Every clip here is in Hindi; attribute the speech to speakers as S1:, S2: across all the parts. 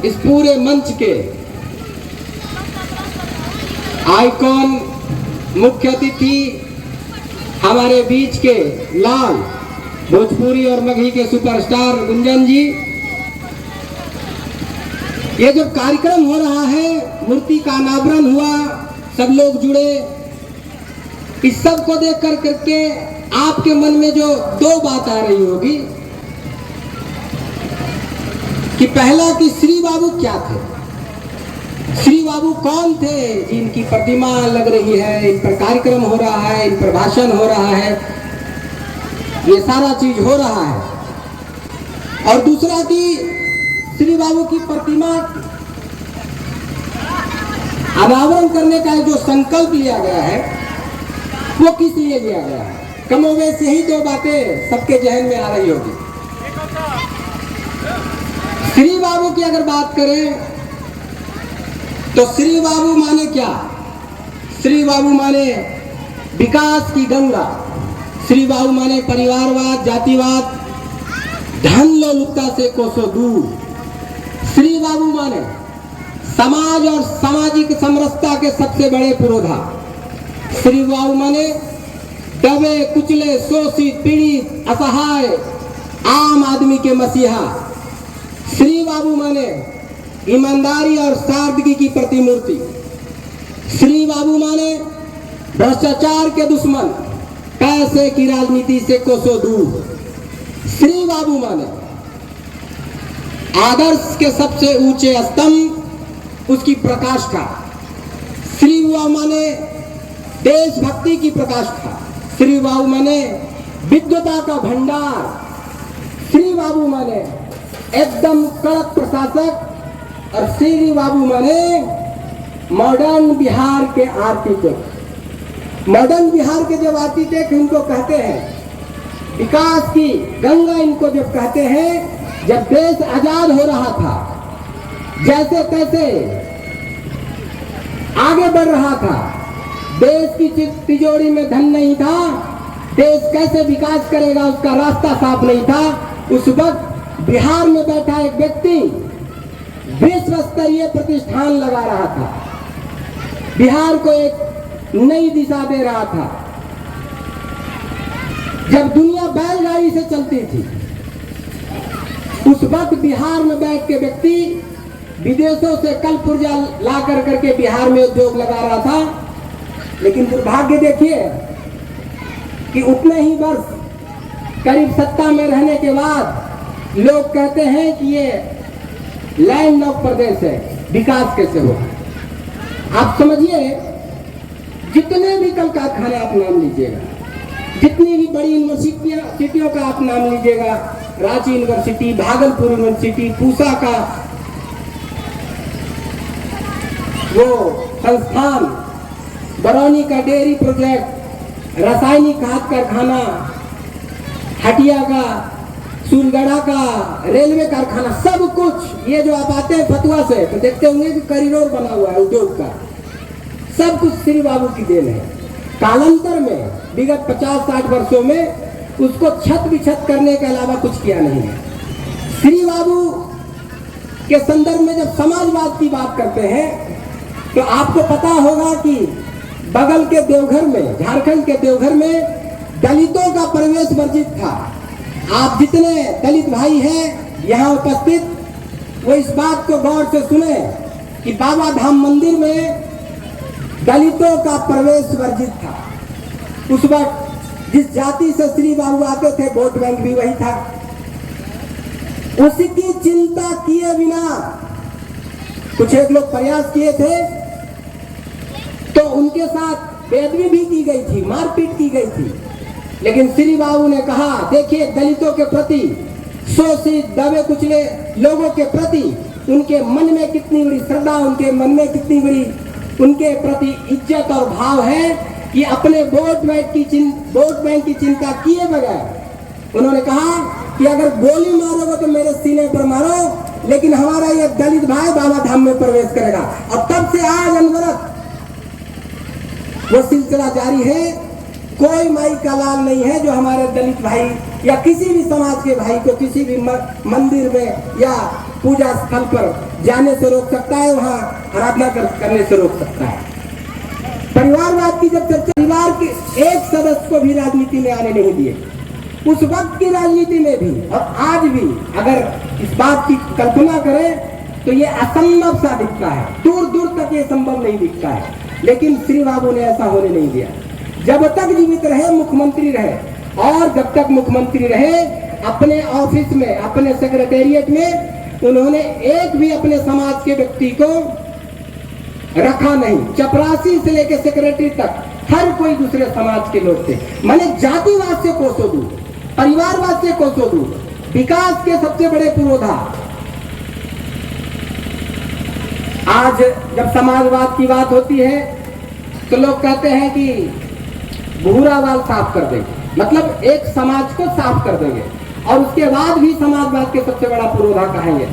S1: इस पूरे मंच के आइकॉन मुख्य अतिथि हमारे बीच के लाल भोजपुरी और मगही के सुपरस्टार गुंजन जी, ये जो कार्यक्रम हो रहा है, मूर्ति का अनावरण हुआ, सब लोग जुड़े, इस सब को देख कर करके आपके मन में जो दो बात आ रही होगी कि पहला कि श्री बाबू क्या थे, श्री बाबू कौन थे जिनकी प्रतिमा लग रही है, इन पर कार्यक्रम हो रहा है, इन पर भाषण हो रहा है, ये सारा चीज हो रहा है। और दूसरा कि श्री बाबू की प्रतिमा अनावरण करने का जो संकल्प लिया गया है वो किस लिए लिया गया है, कमोबेश यही दो बातें सबके जहन में आ रही होगी। श्री बाबू की अगर बात करें तो श्री बाबू माने क्या? श्री बाबू माने विकास की गंगा, श्री बाबू माने परिवारवाद, जातिवाद, धन लोलुपता से कोसों दूर। श्री बाबू माने समाज और सामाजिक समरसता के सबसे बड़े पुरोधा। श्री बाबू माने दबे कुचले, शोषित, पीड़ित, असहाय आम आदमी के मसीहा। श्री बाबू माने ईमानदारी और सादगी की प्रतिमूर्ति। श्री बाबू माने भ्रष्टाचार के दुश्मन, पैसे की राजनीति से कोसों दूर। श्री बाबू माने आदर्श के सबसे ऊंचे स्तंभ, उसकी प्रकाष्ठा। श्री बाबू माने देशभक्ति की प्रकाष्ठा। श्री बाबू माने विद्वता का भंडार। श्री बाबू माने एकदम कड़क प्रशासक। और श्री बाबू माने मॉडर्न बिहार के आर्किटेक्ट। मॉडर्न बिहार के जब आर्किटेक्ट इनको कहते हैं, विकास की गंगा इनको जब कहते हैं, जब देश आजाद हो रहा था, जैसे तैसे आगे बढ़ रहा था, देश की तिजोरी में धन नहीं था, देश कैसे विकास करेगा उसका रास्ता साफ नहीं था, उस वक्त बिहार में बैठा एक व्यक्ति विश्व स्तरीय प्रतिष्ठान लगा रहा था, बिहार को एक नई दिशा दे रहा था। जब दुनिया बैलगाड़ी से चलती थी, उस वक्त बिहार में बैठ के व्यक्ति विदेशों से कल पुर्जा ला कर करके बिहार में उद्योग लगा रहा था। लेकिन दुर्भाग्य देखिए कि उतने ही वर्ष करीब सत्ता में रहने के बाद लोग कहते हैं कि ये लैंड ऑफ प्रदेश है, विकास कैसे हो। आप समझिए, जितने भी कल कारखाने आप नाम लीजिएगा, जितनी भी बड़ी यूनिवर्सिटियों का आप नाम लीजिएगा, रांची यूनिवर्सिटी, भागलपुर यूनिवर्सिटी, पूसा का वो संस्थान, बरौनी का डेयरी प्रोजेक्ट, रासायनिक खाद कारखाना, हटिया का, सूरगढ़ा का रेलवे कारखाना, सब कुछ ये जो आप आते हैं फतुआ से तो देखते होंगे कि कॉरिडोर बना हुआ है उद्योग का, सब कुछ श्री बाबू की देन है। कालांतर में विगत 50-60 वर्षों में उसको छत बिछत करने के अलावा कुछ किया नहीं है। श्री बाबू के संदर्भ में जब समाजवाद की बात करते हैं तो आपको पता होगा कि बगल के देवघर में, झारखंड के देवघर में दलितों का प्रवेश वर्जित था। आप जितने दलित भाई हैं यहाँ उपस्थित, वो इस बात को गौर से सुने कि बाबा धाम मंदिर में दलितों का प्रवेश वर्जित था। उस वक्त जिस जाति से श्री बाबू आते थे, वोट बैंक भी वही था। उसकी चिंता किए बिना कुछ एक लोग प्रयास किए थे तो उनके साथ बेअदबी भी की गई थी, मारपीट की गई थी। लेकिन श्री बाबू ने कहा, देखिए दलितों के प्रति, शोषित दबे कुचले लोगों के प्रति उनके मन में कितनी बड़ी श्रद्धा, उनके मन में कितनी बड़ी उनके प्रति इज्जत और भाव है कि अपने वोट बैंक की चिंता किए बगैर उन्होंने कहा कि अगर गोली मारोगे तो मेरे सीने पर मारो, लेकिन हमारा ये दलित भाई बाबा धाम में प्रवेश करेगा। और तब से आज अनवरत वो सिलसिला जारी है। कोई माई का लाल नहीं है जो हमारे दलित भाई या किसी भी समाज के भाई को किसी भी मंदिर में या पूजा स्थल पर जाने से रोक सकता है, वहां आराधना करने से रोक सकता है। परिवारवाद की जब चर्चा, परिवार के एक सदस्य को भी राजनीति में आने नहीं दिए। उस वक्त की राजनीति में भी और आज भी अगर इस बात की कल्पना करें तो ये असंभव सा दिखता है, दूर दूर तक ये संभव नहीं दिखता है। लेकिन श्री बाबू ने ऐसा होने नहीं दिया। जब तक जीवित रहे मुख्यमंत्री रहे, और जब तक मुख्यमंत्री रहे अपने ऑफिस में, अपने सेक्रेटेरिएट में उन्होंने एक भी अपने समाज के व्यक्ति को रखा नहीं। चपरासी से लेकर सेक्रेटरी तक हर कोई दूसरे समाज के लोग थे। मैंने जातिवाद से कोसों दूर, परिवारवाद से कोसों दूर, विकास के सबसे बड़े पुरोधा। आज जब समाजवाद की बात होती है तो लोग कहते हैं कि भूरा बाल साफ कर देंगे, मतलब एक समाज को साफ कर देंगे, और उसके बाद भी समाजवाद के सबसे बड़ा पुरोधा कहेंगे।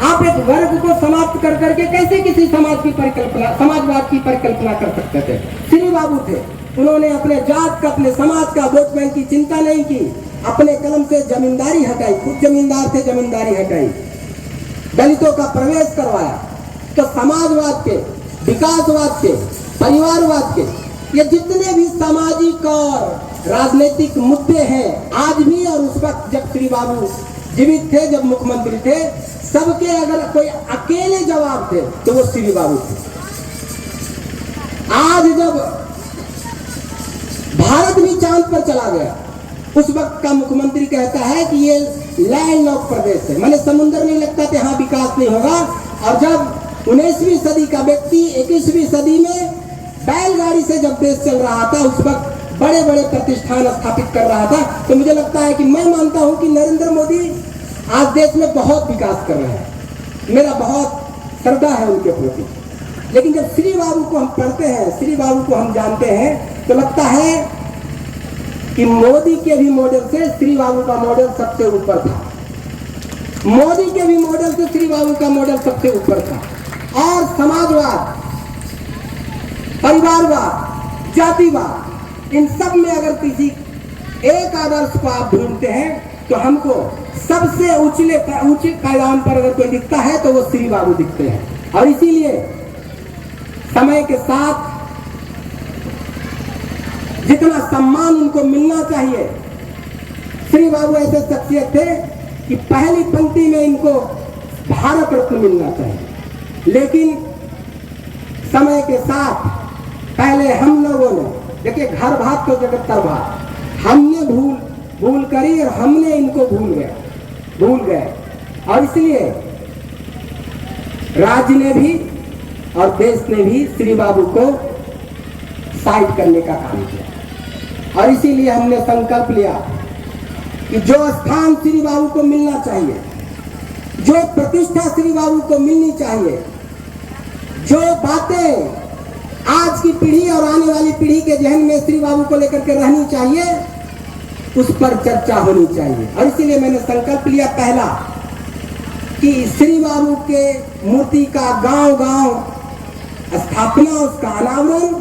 S1: आप एक वर्ग को समाप्त कर करके कैसे किसी समाज की परिकल्पना, समाजवाद की परिकल्पना कर सकते थे? श्री बाबू थे, उन्होंने अपने जात का, अपने समाज का, वोट बैंक की चिंता नहीं की। अपने कलम से जमींदारी हटाई, खुद जमींदार थे, जमींदारी हटाई, दलितों का प्रवेश करवाया। तो समाजवाद के, विकासवाद के, परिवारवाद के, ये जितने भी सामाजिक और राजनीतिक मुद्दे हैं आज भी और उस वक्त जब श्री बाबू जीवित थे, जब मुख्यमंत्री थे, सबके अगर कोई अकेले जवाब थे तो वो श्री बाबू थे। आज जब भारत भी चांद पर चला गया, उस वक्त का मुख्यमंत्री कहता है कि ये लैंड लॉक प्रदेश है, मैंने समुद्र नहीं लगता तो यहाँ विकास नहीं होगा। और जब 19वीं सदी का व्यक्ति 21वीं सदी में बैलगाड़ी से जब देश चल रहा था, उस वक्त बड़े बड़े प्रतिष्ठान स्थापित कर रहा था, तो मुझे लगता है कि मैं मानता हूं कि नरेंद्र मोदी आज देश में बहुत विकास कर रहे हैं। मेरा बहुत श्रद्धा है उनके प्रति। लेकिन जब श्री बाबू को हम पढ़ते हैं, श्री बाबू को हम जानते हैं, तो लगता है कि मोदी के भी मॉडल से श्री बाबू का मॉडल सबसे ऊपर था। मोदी के भी मॉडल से श्री बाबू का मॉडल सबसे ऊपर था। और समाजवाद, परिवारवाद, जातिवाद, इन सब में अगर किसी एक आदर्श को आप ढूंढते हैं तो हमको सबसे ऊंचे पैदान पर अगर कोई दिखता है तो वो श्री बाबू दिखते हैं। और इसीलिए समय के साथ जितना सम्मान उनको मिलना चाहिए, श्री बाबू ऐसे शख्सियत थे कि पहली पंक्ति में इनको भारत रत्न मिलना चाहिए। लेकिन समय के साथ पहले हम लोगों ने, देखिए घर भात तो जगत तर भात, हमने भूल करी और हमने इनको भूल गए। और इसलिए राज्य ने भी और देश ने भी श्री बाबू को साइड करने का काम किया। और इसीलिए हमने संकल्प लिया कि जो स्थान श्री बाबू को मिलना चाहिए, जो प्रतिष्ठा श्री बाबू को मिलनी चाहिए, जो बातें आज की पीढ़ी और आने वाली पीढ़ी के जहन में श्री बाबू को लेकर के रहनी चाहिए, उस पर चर्चा होनी चाहिए। और इसीलिए मैंने संकल्प लिया पहला कि श्री बाबू के मूर्ति का गांव-गांव स्थापना, उसका अनावरण,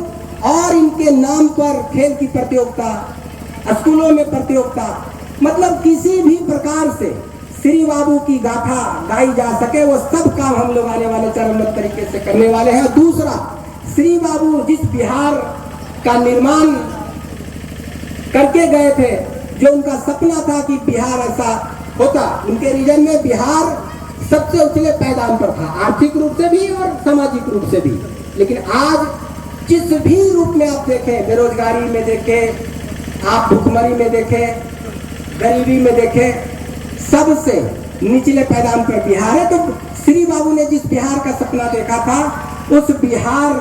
S1: और इनके नाम पर खेल की प्रतियोगिता, स्कूलों में प्रतियोगिता, मतलब किसी भी प्रकार से श्री बाबू की गाथा गाई जा सके, वो सब काम हम लोग आने वाले चरणबद्ध तरीके से करने वाले हैं। दूसरा, श्री बाबू जिस बिहार का निर्माण करके गए थे, जो उनका सपना था कि बिहार ऐसा होता, उनके रीजन में बिहार सबसे उछले पैदान पर था, आर्थिक रूप से भी और सामाजिक रूप से भी। लेकिन आज जिस भी रूप में आप देखें, बेरोजगारी में देखें, आप भुखमरी में देखें, गरीबी में देखें, सबसे निचले पैदान पर बिहार है। तो श्री बाबू ने जिस बिहार का सपना देखा था, उस बिहार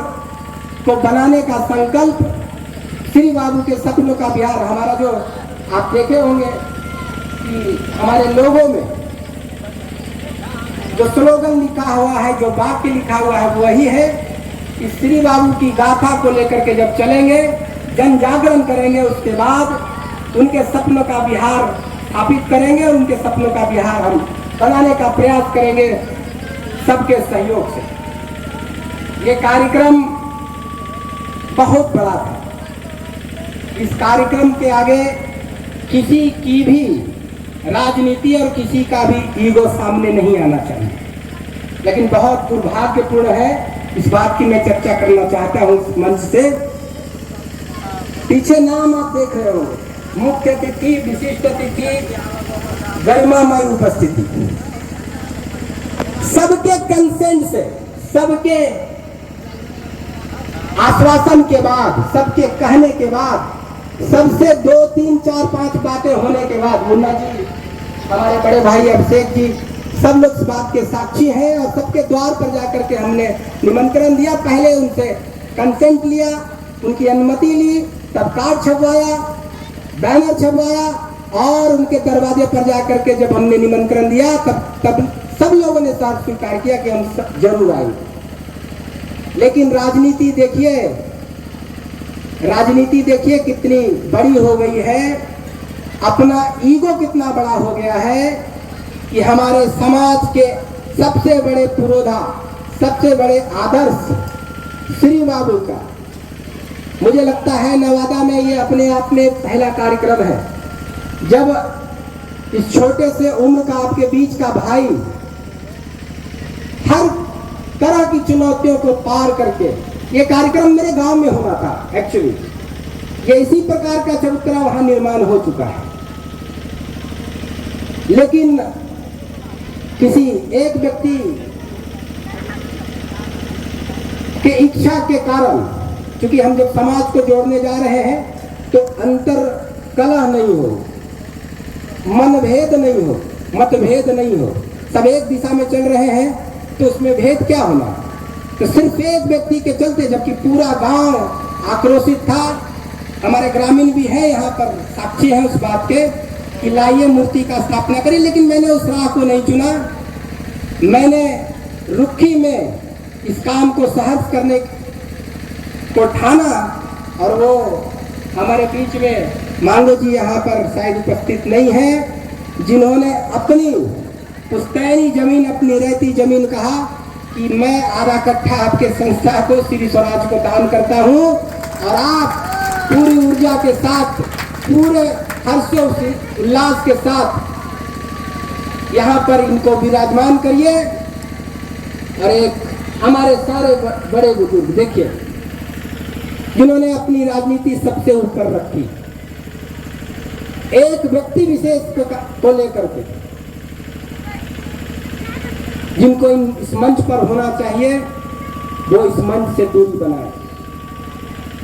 S1: को बनाने का संकल्प, श्री बाबू के सपनों का बिहार, हमारा जो आप देखे होंगे कि हमारे लोगों में जो स्लोगन लिखा हुआ है, जो वाक्य लिखा हुआ है, वही है कि श्री बाबू की गाथा को लेकर के जब चलेंगे, जन जागरण करेंगे, उसके बाद उनके सपनों का बिहार स्थापित करेंगे और उनके सपनों का बिहार हम बनाने का प्रयास करेंगे सबके सहयोग से। ये कार्यक्रम बहुत बड़ा था। इस कार्यक्रम के आगे किसी की भी राजनीति और किसी का भी ईगो सामने नहीं आना चाहिए। लेकिन बहुत दुर्भाग्यपूर्ण है, इस बात की मैं चर्चा करना चाहता हूं इस मंच से। पीछे नाम आप देख रहे हो, मुख्य अतिथि, विशिष्ट अतिथि, गरिमामय उपस्थिति। सबके कंसेंट से, सबके आश्वासन के बाद, सबके कहने के बाद, सबसे 2, 3, 4, 5 बातें होने के बाद, मुन्ना जी, हमारे बड़े भाई अभिषेक जी, सब लोग इस बात के साक्षी हैं और सबके द्वार पर जाकर के हमने निमंत्रण दिया। पहले उनसे कंसेंट लिया, उनकी अनुमति ली, तब कार्ड छपवाया, बैनर छपवाया और उनके दरवाजे पर जाकर के जब हमने निमंत्रण दिया तब सब लोगों ने साथ स्वीकार किया कि हम जरूर आएंगे। लेकिन राजनीति देखिए कितनी बड़ी हो गई है, अपना ईगो कितना बड़ा हो गया है कि हमारे समाज के सबसे बड़े पुरोधा, सबसे बड़े आदर्श श्री बाबू का, मुझे लगता है नवादा में ये अपने आप में पहला कार्यक्रम है जब इस छोटे से उम्र का आपके बीच का भाई हर तरह की चुनौतियों को पार करके, ये कार्यक्रम मेरे गांव में होना था एक्चुअली, ये इसी प्रकार का चबूतरा वहां निर्माण हो चुका है। लेकिन किसी एक व्यक्ति के इच्छा के कारण, क्योंकि हम जब समाज को जोड़ने जा रहे हैं तो अंतर कलह नहीं हो, मनभेद नहीं हो, मतभेद नहीं हो, सब एक दिशा में चल रहे हैं तो उसमें भेद क्या होना। तो सिर्फ एक व्यक्ति के चलते, जबकि पूरा गांव आक्रोशित था, हमारे ग्रामीण भी है यहाँ पर, साक्षी है उस बात के कि लाइए मूर्ति का स्थापना करें, लेकिन मैंने उस राह को नहीं चुना। मैंने रुखी में इस काम को सहर्ष करने को ठाना और वो हमारे बीच में मांगो जी यहाँ पर शायद उपस्थित नहीं है, जिन्होंने अपनी पुश्तैनी जमीन, अपनी रहती जमीन कहा कि मैं आधा कट्ठा आपके संस्था को, श्री स्वराज को दान करता हूँ और आप पूरी ऊर्जा के साथ, पूरे हर्षों से उल्लास के साथ यहाँ पर इनको विराजमान करिए। और एक हमारे सारे बड़े बुजुर्ग देखिए, जिन्होंने अपनी राजनीति सबसे ऊपर रखी, एक व्यक्ति विशेष को लेकर के, जिनको इस मंच पर होना चाहिए वो इस मंच से दूरी बनाए।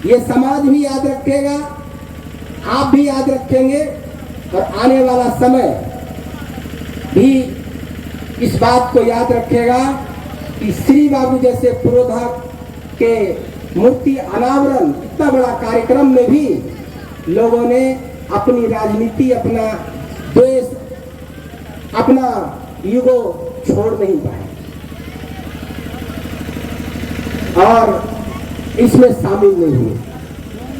S1: ये समाज भी याद रखेगा, आप भी याद रखेंगे और आने वाला समय भी इस बात को याद रखेगा कि श्री बाबू जैसे पुरोधा के मूर्ति अनावरण, इतना बड़ा कार्यक्रम में भी लोगों ने अपनी राजनीति, अपना द्वेष, अपना ईगो छोड़ नहीं पाए और इसमें शामिल नहीं हुए।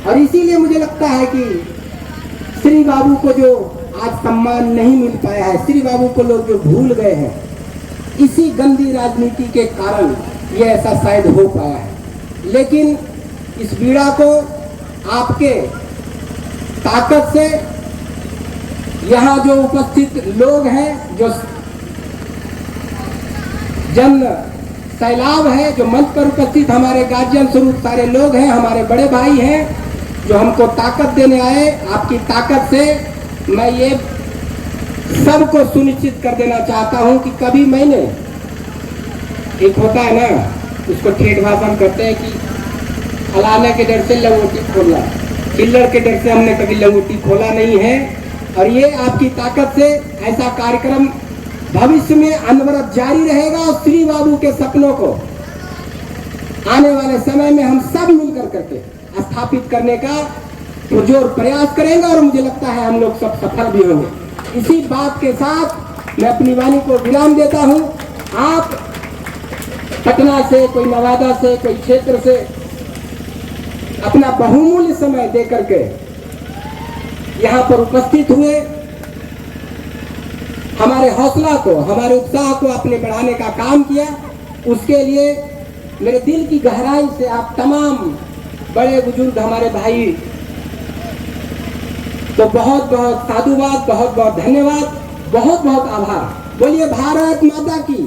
S1: और इसीलिए मुझे लगता है कि श्री बाबू को जो आज सम्मान नहीं मिल पाया है, श्री बाबू को लोग जो भूल गए हैं, इसी गंदी राजनीति के कारण ये ऐसा शायद हो पाया है। लेकिन इस पीड़ा को आपके ताकत से, यहाँ जो उपस्थित लोग हैं, जो जन सैलाब है, जो मंच पर उपस्थित हमारे गार्जियन स्वरूप सारे लोग हैं, हमारे बड़े भाई हैं जो हमको ताकत देने आए, आपकी ताकत से मैं ये सबको सुनिश्चित कर देना चाहता हूं कि कभी मैंने, एक होता है ना, उसको ठेठ भाषा में कहते हैं कि फलाने के डर से लंगोटी खोलना, चिल्लर के डर से हमने कभी लंगोटी खोला नहीं है। और ये आपकी ताकत से ऐसा कार्यक्रम भविष्य में अनवरत जारी रहेगा और श्री बाबू के सपनों को आने वाले समय में हम सब मिलकर करके स्थापित करने का पुरजोर प्रयास करेंगे और मुझे लगता है हम लोग सब सफल भी होंगे। इसी बात के साथ मैं अपनी वाणी को विराम देता हूं। आप पटना से, कोई नवादा से, कोई क्षेत्र से अपना बहुमूल्य समय देकर के यहाँ पर उपस्थित हुए, हमारे हौसला को, हमारे उत्साह को आपने बढ़ाने का काम किया, उसके लिए मेरे दिल की गहराई से आप तमाम बड़े बुजुर्ग हमारे भाई तो बहुत बहुत साधुवाद, बहुत बहुत धन्यवाद, बहुत बहुत आभार। बोलिए भारत माता की।